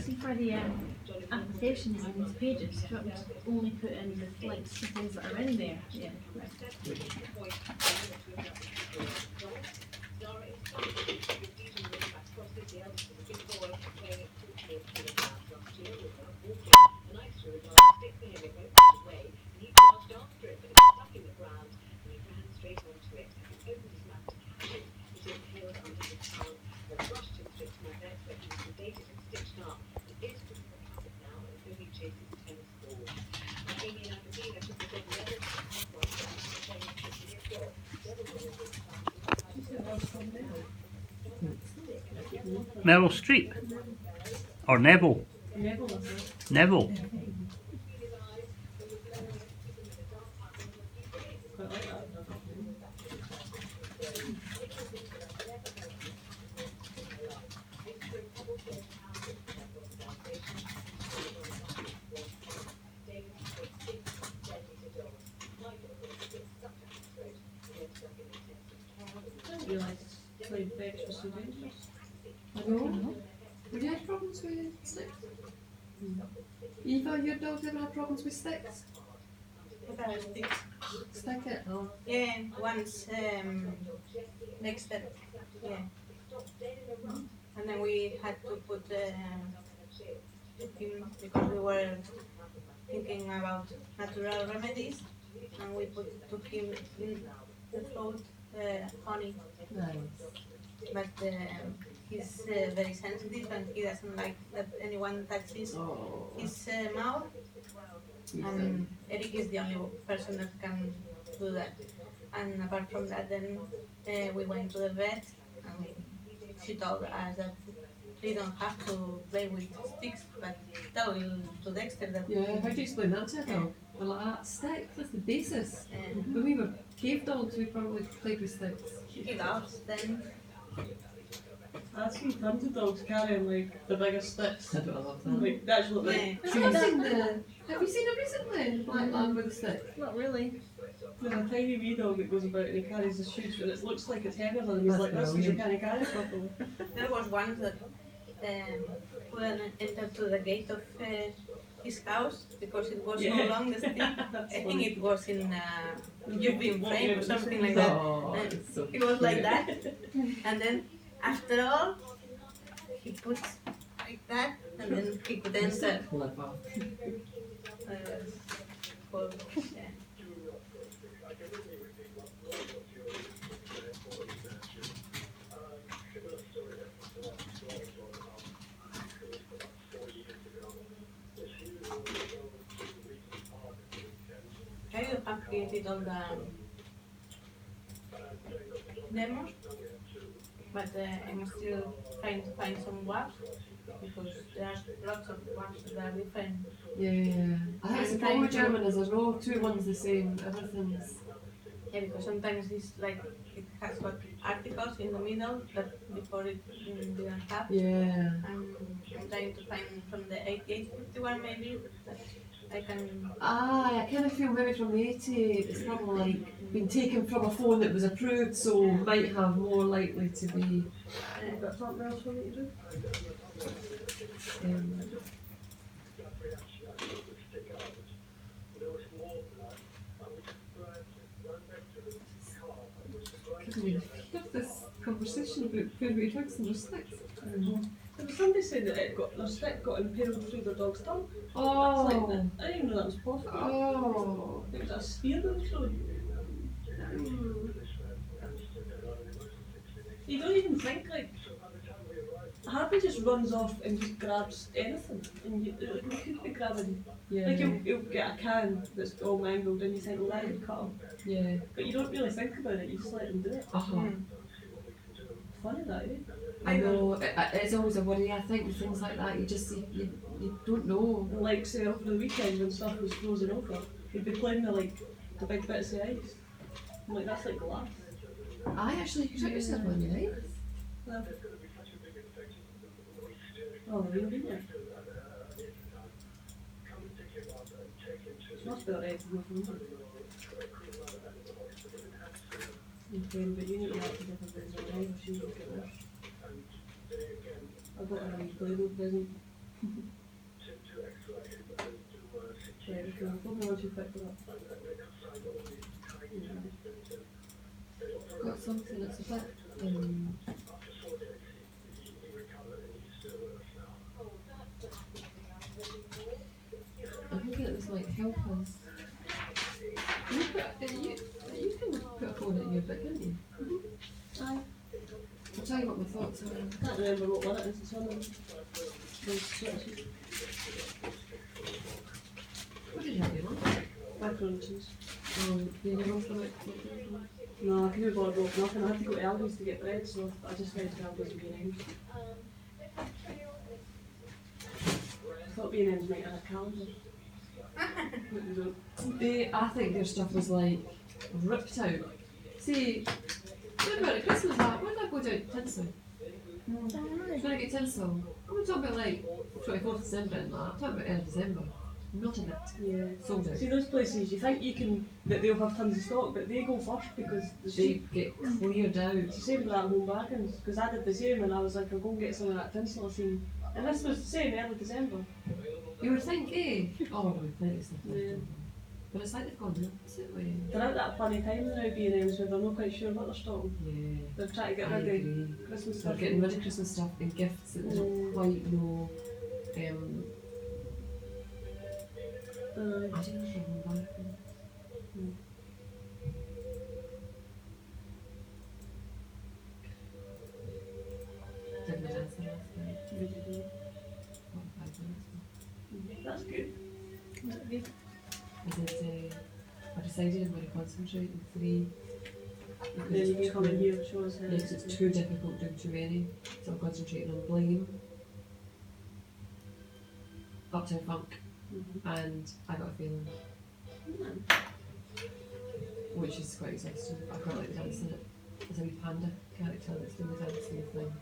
See for the applications and these pages, do you want me to only put in the links to things that are in there? Yeah, right. Meryl Streep. Or Neville. Neville, I think. Neville. Quite like that. I didn't realise playing fetch was so dangerous. I know. Have you had problems with sticks? Eva, your dog ever had problems with sticks? Stick it? Oh. Yeah, once next step. Yeah. And then we had to put him because we were thinking about natural remedies, and we took him in the throat honey. Nice. But he's very sensitive and he doesn't like that anyone touches his mouth. And Eric is the only person that can do that. And apart from that, then we went to the vet and she told us that they don't have to play with sticks, but tell to Dexter that. Yeah, how do you explain that to a dog? Well, like that, sticks, that's the basis. When we were cave dogs, we probably played with sticks. He loves them. I've seen tons of dogs carrying like the biggest sticks. I don't love that. Like the actual like. Yeah. Have you seen it recently? The black lab with the stick? Not really. There's a tiny wee dog that goes about and he carries the shoes and it looks like it's heavier than him. He's like, this because you can't carry it properly. There was one that couldn't enter to the gate of his house because it was so long, the stick. I think it was in you've been framed or something like that. And so it was like that. And then after all, he puts like that and then he could enter. Clever. Well, yeah. I have created all the demos, but I'm still trying to find some waps because there are lots of waps that are different. Yeah. I think it's the problem with German is there's no two ones the same. Everything's. Yeah, because sometimes it's like it has got articles in the middle that before it didn't have. Yeah. I'm trying to find from the 8851 maybe that I can. I kind of feel maybe from the 88 it's probably like been taken from a phone that was approved, so might have more likely to be. Got something else for me to do? This conversation about fairy drugs and their sticks. There was somebody saying that their stick got impaled through their dog's tongue. Oh. It's like, I didn't even know that was possible. Oh. It was a spear that was through. You don't even think like Happy just runs off and just grabs anything, and you could be grabbing. Yeah. Like you'll get a can that's all mangled, and you think, well, that would cut him. Yeah. But you don't really think about it. You just let him do it. Funny that, eh? I know. It's always a worry. I think with things like that, you just you don't know. Like say over the weekend when stuff was frozen over, you'd be playing with like the big bits of ice. I'm like, that's like glass. I actually cut yourself on your knife. Well, oh, really? Yeah. It must be alright to go from okay, but you need to have to get a bit of a knife if you get worse. I got a Play-Doh present Right, okay. Let me once you picked it up. I've got something that's a bit I'm thinking it was like help us. You can put a phone in your bit, can't you? Aye. I'll tell you what my thoughts are. I can't remember what one it is. It's one of those switches. What did you have, you know? Macaroni and cheese. Yeah, you're off from it. No, I couldn't be bothered with nothing. I had to go to Aldi's to get bread, so I just went to Aldi's and B&M's. I thought B&M's might have a calendar. But they don't. I think their stuff was like ripped out. See, what about at Christmas? When did I go down to Tinsel? When I get tinsel, I'm talking about like 24th December and that. I'm talking about early December. Not in it. Yeah. Sold out. See, those places, you think you can, that they'll have tons of stock, but they go first because the They cheap. get cleared out. It's the same with that home bargains, because I did the same and I was like, I'll go and get some of that tinsel I seen. And this was the same, early December. You would think, eh? Oh, no, plenty of stuff. Yeah. But it's like they've gone the opposite way. They're out that funny time now, B&M's, where they're not quite sure what they're stocking. Yeah. They're trying to get I rid of agree. Christmas They're stuff. getting rid of Christmas stuff and gifts that they don't quite know. I don't know if I'm going back. Did my dance last night. Mm. 45 minutes. That's good. That's good. I decided I'm going to concentrate in 3. Then you can come in here and show us how Because it's too difficult doing too many. So I'm concentrating on Blame, Uptown Funk, and I Got a Feeling, which is quite exhausting. I quite like the dance in it. There's a wee panda character that's doing the dancing thing.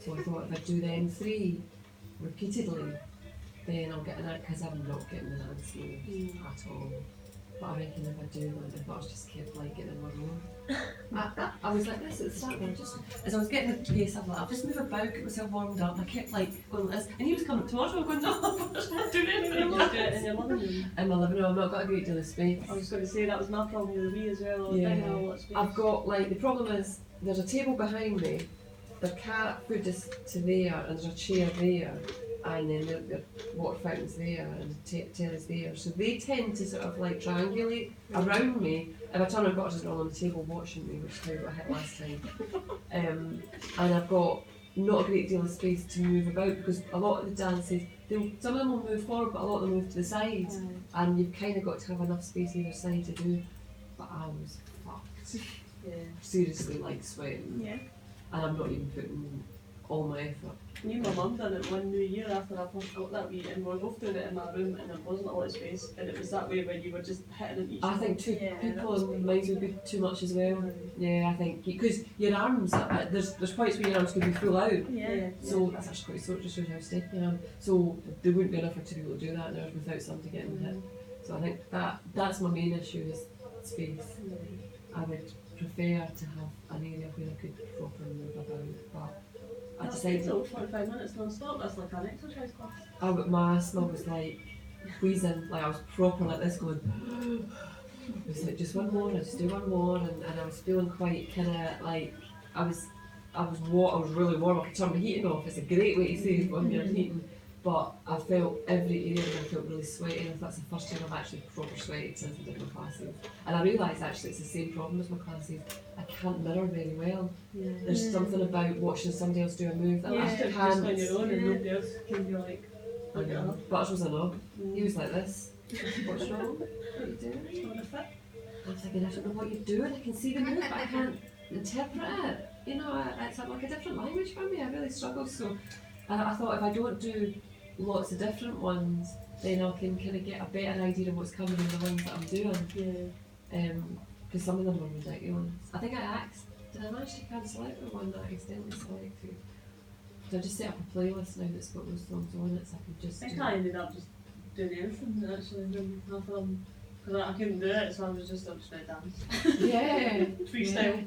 So I thought if I do them 3 repeatedly, then I'll get an act, because I'm not getting the dance moves at all. But I reckon if I do them, if I was just kept like getting in one more. I was like this at the start, just as I was getting the pace, I'm like, I'll just move about, get myself warmed up. And I kept like going like this, and he was coming towards me, I'm going, no, I'm not doing anything. You just do it in your living room. In my living room, I've not got a great deal of space. I was going to say that was my problem with the Wii as well. Yeah. I didn't have a lot of space. I've got like, the problem is, there's a table behind me, the cat food is to there, and there's a chair there, and then the water fountain's there, and the telly's there. So they tend to sort of like triangulate around me. If I turn around, I've got all on the table watching me, which is how I got hit last time. And I've got not a great deal of space to move about, because a lot of the dances, some of them will move forward, but a lot of them move to the side. And you've kind of got to have enough space either side to do. But I was fucked. Yeah. Seriously, like sweating. Yeah. And I'm not even putting all my effort. Me and my mum done it one New Year after I first got that Wii, and we were both doing it in my room, and there wasn't a lot of space, and it was that way when you were just hitting it each I other. think two Yeah, that people was in minds would be too much as well. Yeah, I think because your arms, there's points where your arms could be full out. Yeah. So that's actually quite so it just shows how stiff you am. So there wouldn't be enough for 2 people to do that now without somebody getting hit. So I think that's my main issue is space. I would prefer to have an area where I could properly move about, but I That's decided. still 45 minutes non-stop, that's like an exercise class. My asthma was like wheezing, like I was proper like this going. It was like just one more, I just do one more, and I was feeling quite kind of like I was really warm. I could turn the heating off. It's a great way to save when you're heating. But I felt every area and I felt really sweaty, and that's the first time I've actually proper sweated since I did my classes. And I realised actually it's the same problem as my classes. I can't mirror very well. Yeah. There's something about watching somebody else do a move that I Just can't. on your own, and nobody else can be like, I look at her. know. Butters was a knob. He was like this. What's wrong? What are you doing? It's not a fit. I'm thinking, I don't know what you're doing. I can see the move, but I can't interpret it. You know, it's like a different language for me. I really struggle. So I thought if I don't do lots of different ones, then I can kind of get a better idea of what's coming in the ones that I'm doing. Yeah. Because some of them are ridiculous. I think I asked, did I manage to cancel out the one that I accidentally selected? So I just set up a playlist now that's got those songs on it, so I can just. I ended up just doing anything actually when half of them, because I couldn't do it, so I was just going to dance. Yeah. Freestyle.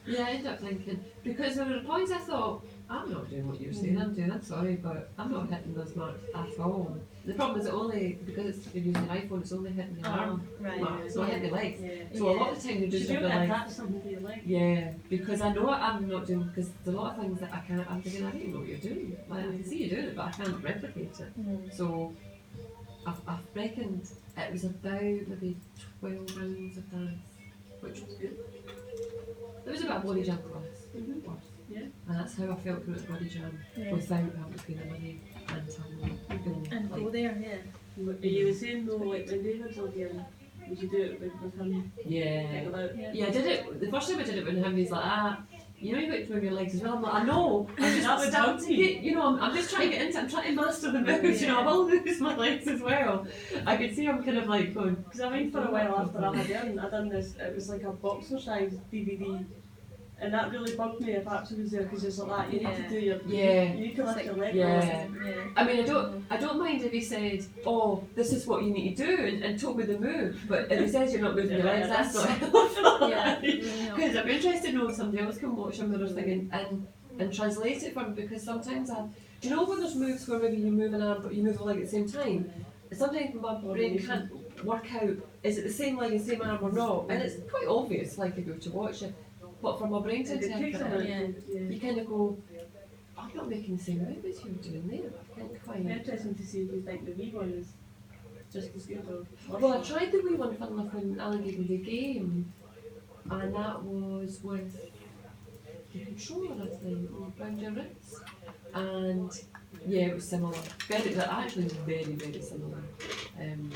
Yeah, I ended up thinking, because there were points I thought, I'm not doing what you're saying I'm doing, I'm sorry, but I'm not hitting those marks at all. The problem is it only, because you're using an iPhone, it's only hitting the arm Right. mark, it's not hitting the legs. Yeah. So a lot of the time you're Should just you have to have like, attach something to your leg? yeah, because I know I'm not doing, because there's a lot of things that I can't, I'm thinking, I don't know what you're doing. Like, I can see you doing it, but I can't replicate it. So I've reckoned it was about maybe 12 rounds of dance, which was good. It was about a body jam class. Worth. Yeah. And that's how I felt through the body jam without having to pay the money and having And go there, yeah. But you were saying though, like when David's on here, would you do it with him? yeah. Getting out? Yeah, I did it. The first time I did it with him, he's like, you know, you got to move your legs as well. I'm like, I know. I'm just That would starting help to you. get, you know, I'm just trying to get into it. I'm trying to master the moves. You know, I will lose my legs as well. I could see I'm kind of like going. Because I mean, for a while after I had done this, it was like a boxercise DVD. And that really bugged me if actually was there because it's like that. You need to do your you need to lift your leg. Yeah. I mean, I don't mind if he said, "Oh, this is what you need to do," and told me the move. But if he says you're not moving your legs, that's not helpful. Yeah. Because I'm interested to know if somebody else can watch him with their thing and translate it for me. Because sometimes do you know when there's moves where maybe you move an arm but you move a leg at the same time? Sometimes my brain can't work out is it the same leg and same arm or not, and it's quite obvious. Like if you were to watch it. But for my brain to interpret it, you kind of go, I'm not making the same move as you're doing there. I can't quite. Interesting to see if you think the wee one is just as good or Well, I tried the wee one, fun enough, when Alan gave me the game, and that was with the controller, I think, around your wrist. And yeah, it was similar. Actually very, very similar in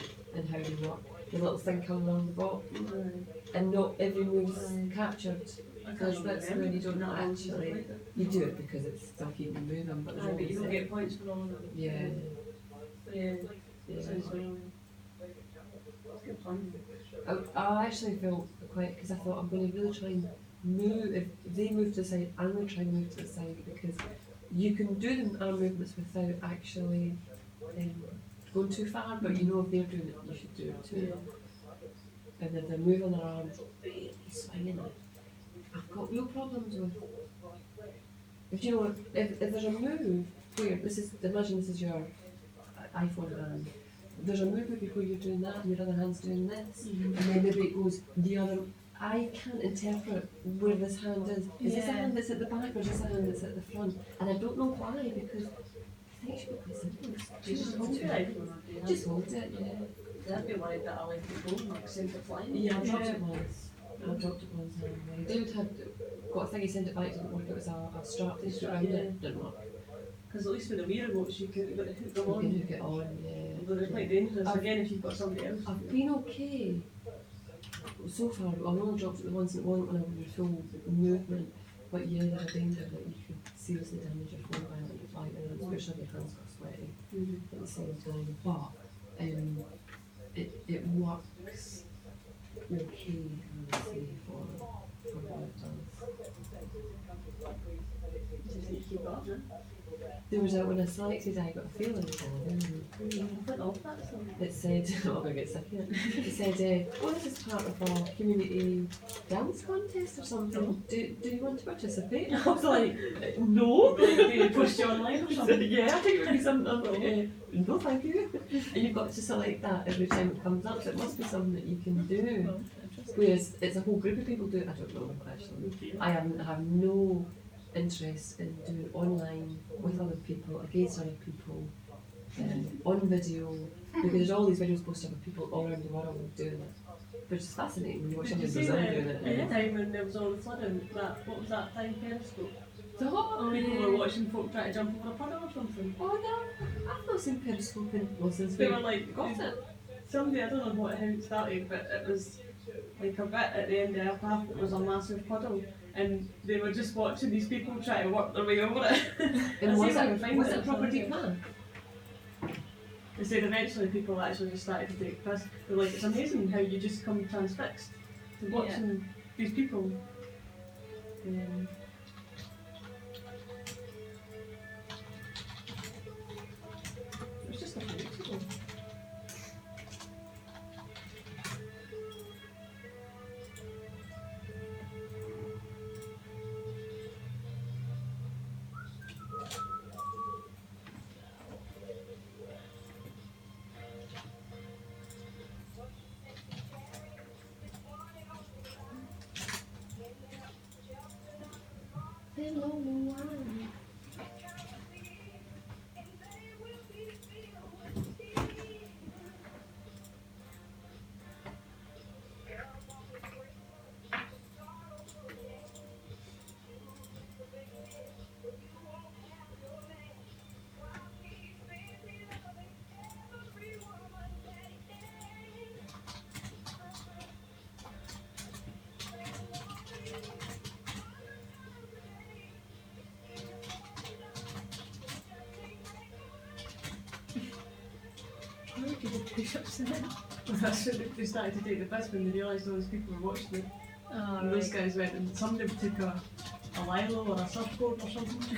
how they work. The little thing coming along the bottom, and not every move's captured. There's bits where you don't actually, you do it because it's still keeping you moving, but but you don't get points for all of them. Yeah. Yeah. Sounds really. That's good fun. I actually felt quite, because I thought I'm going to really try and move, if they move to the side, I'm going to try and move to the side, because you can do the arm movements without actually going too far, but you know if they're doing it, you should do it too. And if they're moving their arms, really swinging it. I've got real problems with, if you know, if there's a move where, imagine this is your iPhone hand, there's a move maybe where you're doing that and your other hand's doing this, and then maybe it goes the other, I can't interpret where this hand is. Is this a hand that's at the back or is this a hand that's at the front? And I don't know why, because I think it should be quite simple. Just hold it. Just hold it, yeah. I'd be worried that I like the phone like sent it flying. Yeah, I dropped it once. David had got a thing, he sent it back, didn't work, it was a strap they put around it, didn't work. Because at least with the Wii remotes you could hook them You on. can hook it on, yeah. Although they're quite dangerous again if you've got somebody else. I've been okay so far. I've only dropped it the once and it wasn't when I was in full movement. But yeah, there's a danger that you could seriously damage your phone by letting it fly, and especially if your hands got sweaty at the same time. But it works okay, I would say, for what it does. You just need to keep it up, no? There was when I selected, I got a feeling for Put off that song. it said, I'm going to get sick of it. It said, oh, this is part of our community dance contest or something. Do you want to participate? And I was like, no. Do you post you online or something? Yeah, I think it would be something. I'm like, no, thank you. And you've got to select that every time it comes up, so it must be something that you can do. Whereas it's a whole group of people do it. I don't know actually. I have no interest in doing online with other people, against other people, on video, because there's all these videos posted of people all around the world doing it, which is fascinating when you watch somebody in Brazil doing it. At the time when there was all the flooding, what was that time, Periscope? Oh, People were watching folk try to jump over a puddle or something. Oh no, I've not seen Periscope since They we were like, got it. somebody, I don't know how it started, but it was like a bit at the end of a path that was a massive puddle, and they were just watching these people try to work their way over it. And was Was it property plan? They said eventually people actually just started to take piss. They're like, it's amazing how you just come transfixed to watching these people. It was just a few weeks ago. You did push-ups in it. That's when they started to take the piss when they realised all these people were watching it. Oh, And those guys went and somebody took a Lilo or a surfboard or something.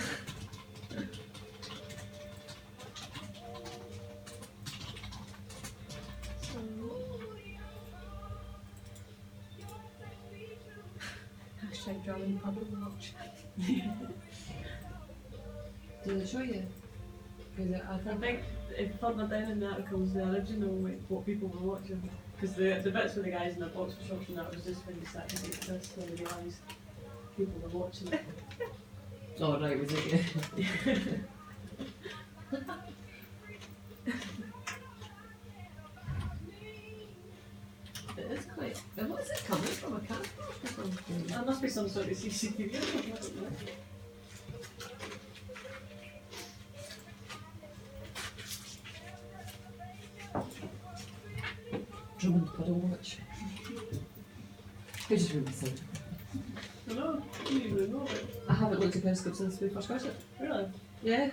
Hashtag drawing puddle watch. Did they show you? Because I I think think if further down in the articles, the original, like, what people were watching. Because the bits with the guys in the boxer shorts and that was just when they started to take this, when they realised people were watching it. oh right, was it? Yeah. It is quite. What is it coming from? A cat or something? There must be some sort of CCTV or something, I don't know. Drummond Puddle Watch. Who just remember saying? I know, I didn't even know it. I haven't looked at Periscope since we first got it. Really? Yeah.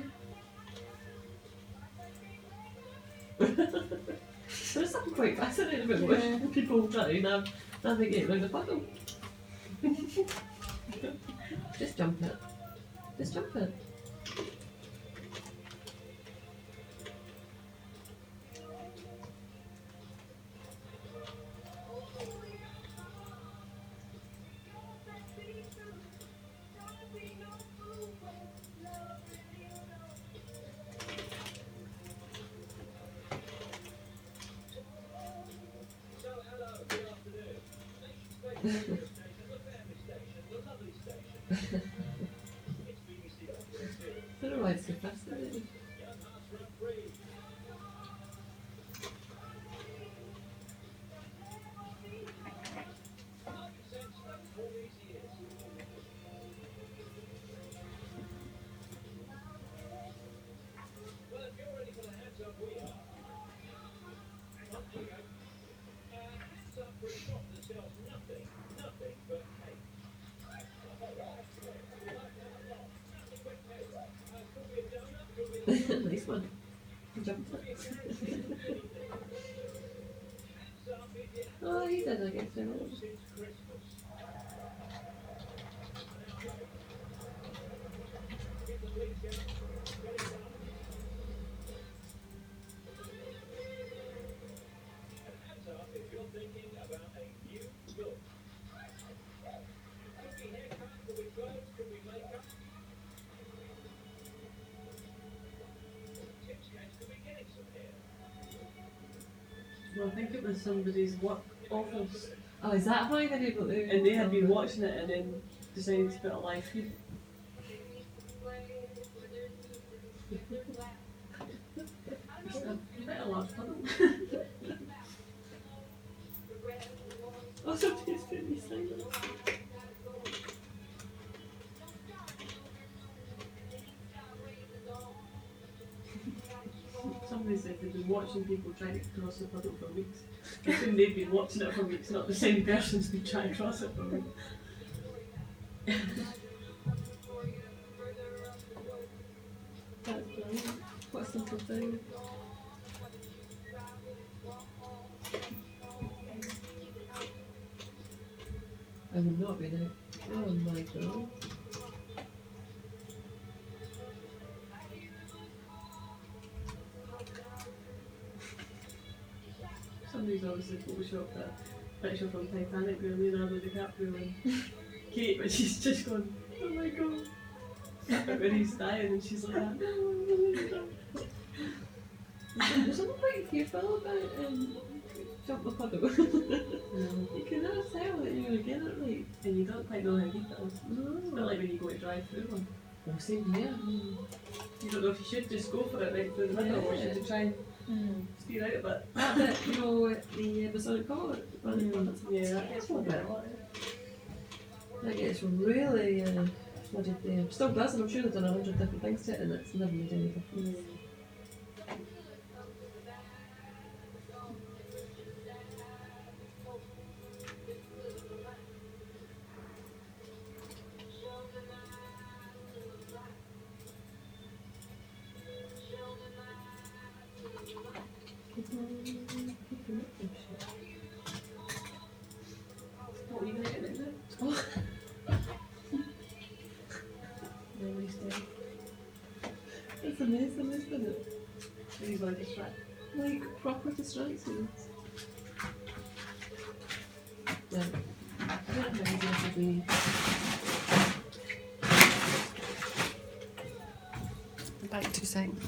There's something quite fascinating about watching people trying to navigate around a puddle. Just jump it. Just jump it. I don't know why it's so fascinating. Nice one. Jumped it. Oh, he did, I guess. Well, I think it was somebody's work office, Oh, is that how they're able to? and they had been watching it and then decided to put a live feed. Quite a large puddle. Oh, somebody's put me silent. Somebody said they've been watching people trying to cross the puddle for weeks. I think they've been watching it for weeks, not the same person's been trying to cross it for weeks. That's brilliant. What a simple thing. I would not be there. Oh my god. Somebody's obviously photoshopped that picture from Titanic where Leonardo DiCaprio and Kate, but she's just gone, oh my god. When he's dying and she's like that. There's something quite fearful about jump the puddle. No. You can never tell that you're going to get it right. And you don't quite know how deep it is. It's No. not like when you go to drive through one. Oh, same here. You don't know if you should just go for it right through the middle or should you try and steer out a bit. That bit, you know, the Masonic collar. Yeah, that gets one bit. That gets really flooded there. Still does, and I'm sure they've done 100 different things to it, and it's never made any difference. What were you gonna get next? Really steady. It's amazing, isn't it? These are distract. Like proper distractions. Right. What amazing to be. Back to seconds.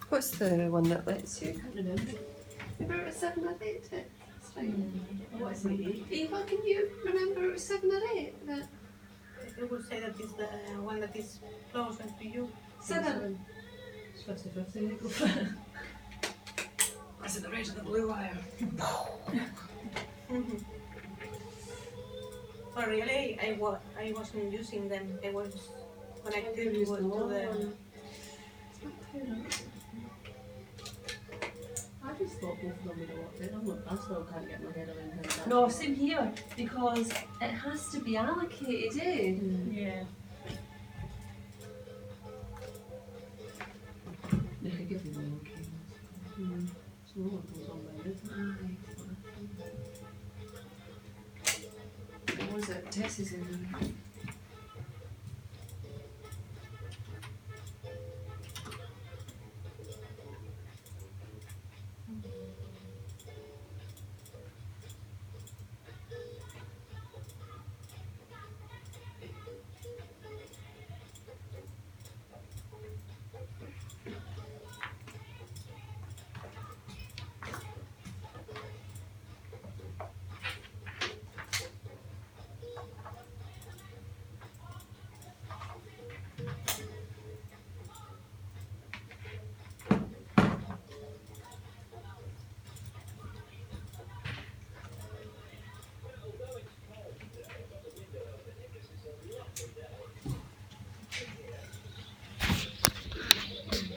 What's the one that lets you? I can't remember. Remember it was 7 or 8? That's right. I want to say 8. Eva, can you remember it was 7 or 8? That I would say that is the one that is closer to you. 7. It's 50-50. Go for it. Was it the red or the blue wire? But really, I wasn't using them. I was connected to the. I just thought both of them would have worked in. I still can't get my head around how that. No, same here, because it has to be allocated, eh? Yeah. They could give you more cables. Oh, it goes on my head. Aye. What was it? Tess's in there.